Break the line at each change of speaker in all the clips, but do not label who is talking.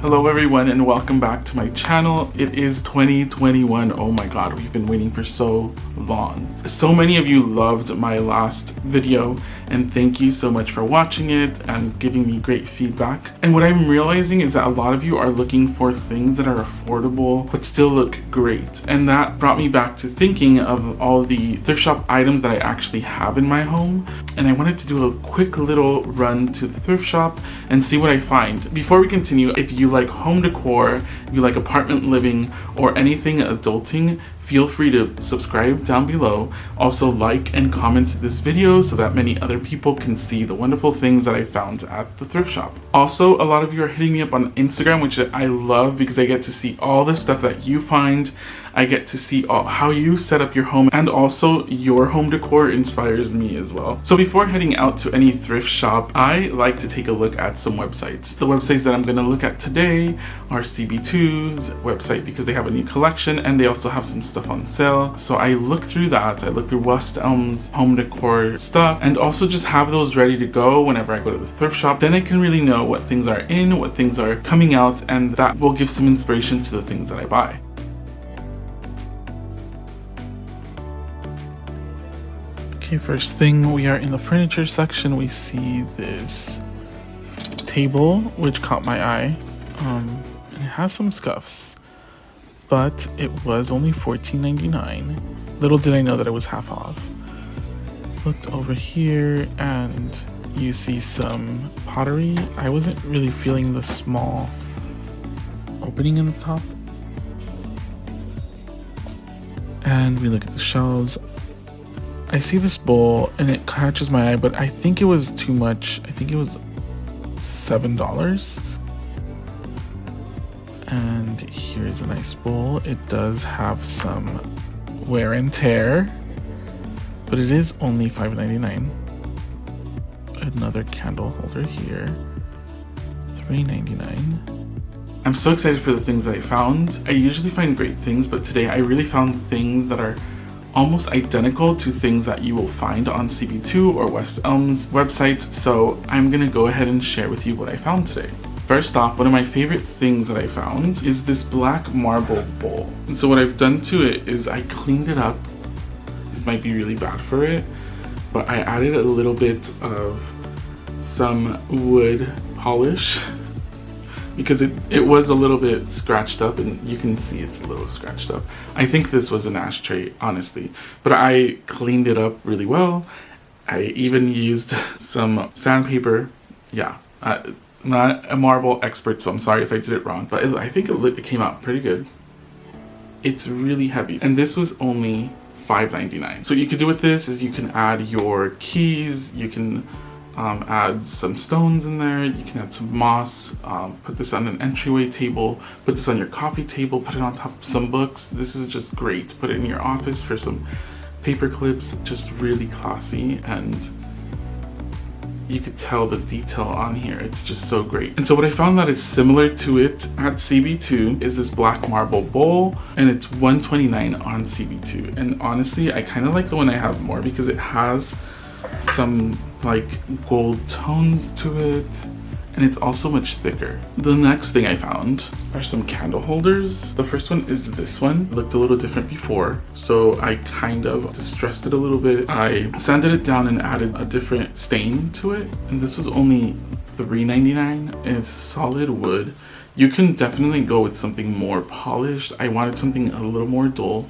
Hello everyone and welcome back to my channel. It is 2021. Oh my god, we've been waiting for so long. So many of you loved my last video and thank you so much for watching it and giving me great feedback. And what I'm realizing is that a lot of you are looking for things that are affordable but still look great. And that brought me back to thinking of all the thrift shop items that I actually have in my home. And I wanted to do a quick little run to the thrift shop and see what I find. Before we continue, if you like home decor, if you like apartment living, or anything adulting, feel free to subscribe down below. Also like and comment this video so that many other people can see the wonderful things that I found at the thrift shop. Also, a lot of you are hitting me up on Instagram, which I love because I get to see all the stuff that you find. I get to see how you set up your home, and also your home decor inspires me as well. So before heading out to any thrift shop, I like to take a look at some websites. The websites that I'm going to look at today are CB2's website because they have a new collection and they also have some stuff on sale. So I look through that. I look through West Elm's home decor stuff and also just have those ready to go whenever I go to the thrift shop. Then I can really know what things are in, what things are coming out, and that will give some inspiration to the things that I buy. Okay, first thing, we are in the furniture section. We see this table, which caught my eye. It has some scuffs, but it was only $14.99. Little did I know that it was half off. Looked over here and you see some pottery. I wasn't really feeling the small opening in the top. And we look at the shelves. I see this bowl and it catches my eye, but I think it was too much. I think it was $7. And here's a nice bowl. It does have some wear and tear, but it is only $5.99. Another candle holder here, $3.99. I'm so excited for the things that I found. I usually find great things, but today I really found things that are almost identical to things that you will find on CB2 or West Elm's websites, so I'm gonna go ahead and share with you what I found today. First off, one of my favorite things that I found is this black marble bowl. And so what I've done to it is I cleaned it up. This might be really bad for it, but I added a little bit of some wood polish because it was a little bit scratched up, and you can see it's a little scratched up. I think this was an ashtray, honestly, but I cleaned it up really well. I even used some sandpaper. Yeah, I'm not a marble expert, so I'm sorry if I did it wrong, but I think it came out pretty good. It's really heavy, and this was only $5.99. So what you could do with this is you can add your keys, you can add some stones in there, you can add some moss, put this on an entryway table, put this on your coffee table, put it on top of some books. This is just great. Put it in your office for some paper clips, just really classy, and you could tell the detail on here. It's just so great. And so what I found that is similar to it at CB2 is this black marble bowl, and it's $129 on CB2. And honestly, I kind of like the one I have more because it has some like gold tones to it, and it's also much thicker. The next thing I found are some candle holders. The first one is this one. It looked a little different before, so I kind of distressed it a little bit. I sanded it down and added a different stain to it, and this was only $3.99, and it's solid wood. You can definitely go with something more polished. I wanted something a little more dull,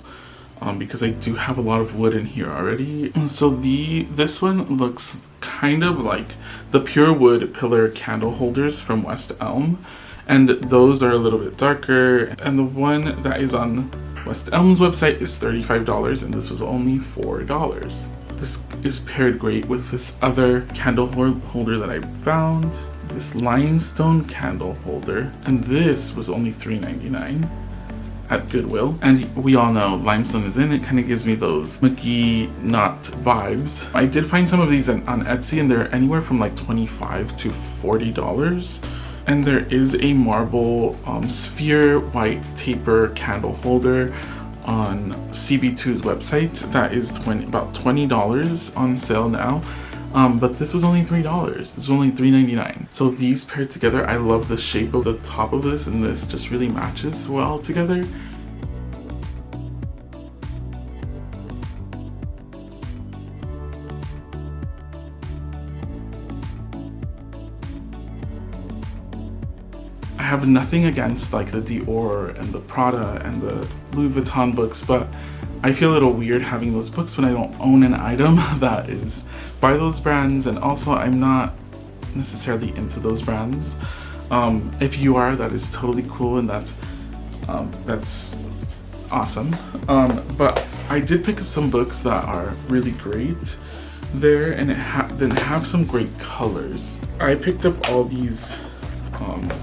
because I do have a lot of wood in here already. And so this one looks kind of like the pure wood pillar candle holders from West Elm, and those are a little bit darker. And the one that is on West Elm's website is $35, and this was only $4. This is paired great with this other candle holder that I found, this limestone candle holder, and this was only $3.99. at Goodwill. And we all know limestone is in it, kind of gives me those McGee knot vibes. I did find some of these on Etsy, and they're anywhere from like $25 to $40. And there is a marble sphere white taper candle holder on CB2's website that is about $20 on sale now. But this was only $3. This was only $3.99. So these paired together, I love the shape of the top of this, and this just really matches well together. I have nothing against like the Dior and the Prada and the Louis Vuitton books, but I feel a little weird having those books when I don't own an item that is by those brands, and also I'm not necessarily into those brands. If you are, that is totally cool, and that's awesome. But I did pick up some books that are really great there, and then have some great colors. I picked up all these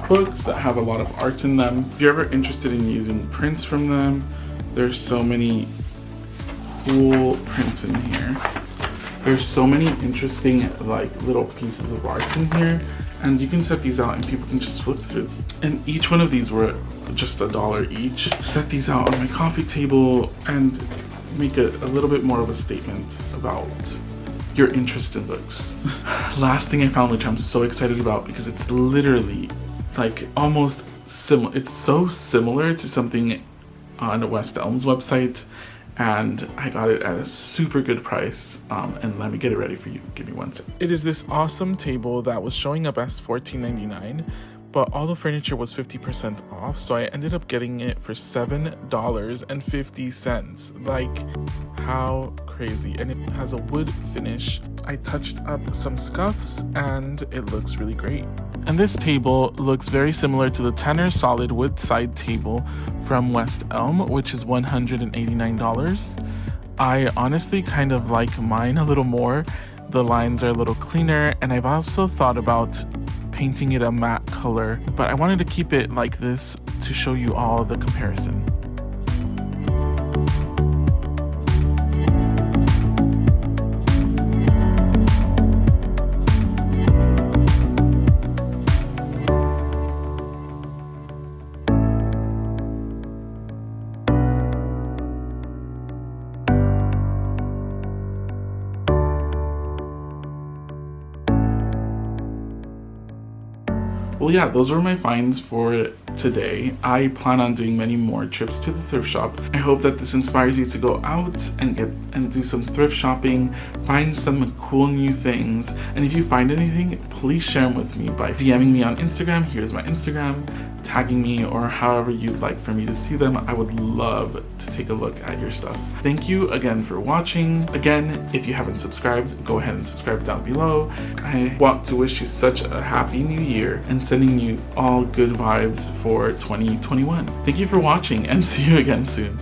books that have a lot of art in them. If you're ever interested in using prints from them, there's so many cool prints in here. There's so many interesting like little pieces of art in here, and you can set these out and people can just flip through. And each one of these were just $1 each. Set these out on my coffee table and make a little bit more of a statement about your interest in books. Last thing I found, which I'm so excited about because it's literally like almost similar. It's so similar to something on West Elm's website, and I got it at a super good price. And let me get it ready for you. Give me one second. It is this awesome table that was showing up as $14.99, but all the furniture was 50% off, so I ended up getting it for $7.50. Like, how crazy. And it has a wood finish. I touched up some scuffs and it looks really great. And this table looks very similar to the Tanner solid wood side table from West Elm, which is $189. I honestly kind of like mine a little more. The lines are a little cleaner, and I've also thought about painting it a matte color, but I wanted to keep it like this to show you all the comparison. Well, yeah, those were my finds for today. I plan on doing many more trips to the thrift shop. I hope that this inspires you to go out and do some thrift shopping, find some cool new things. And if you find anything, please share them with me by DMing me on Instagram. Here's my Instagram, tagging me, or however you'd like for me to see them. I would love to take a look at your stuff. Thank you again for watching. Again, if you haven't subscribed, go ahead and subscribe down below. I want to wish you such a happy new year and sending you all good vibes for 2021. Thank you for watching, and see you again soon.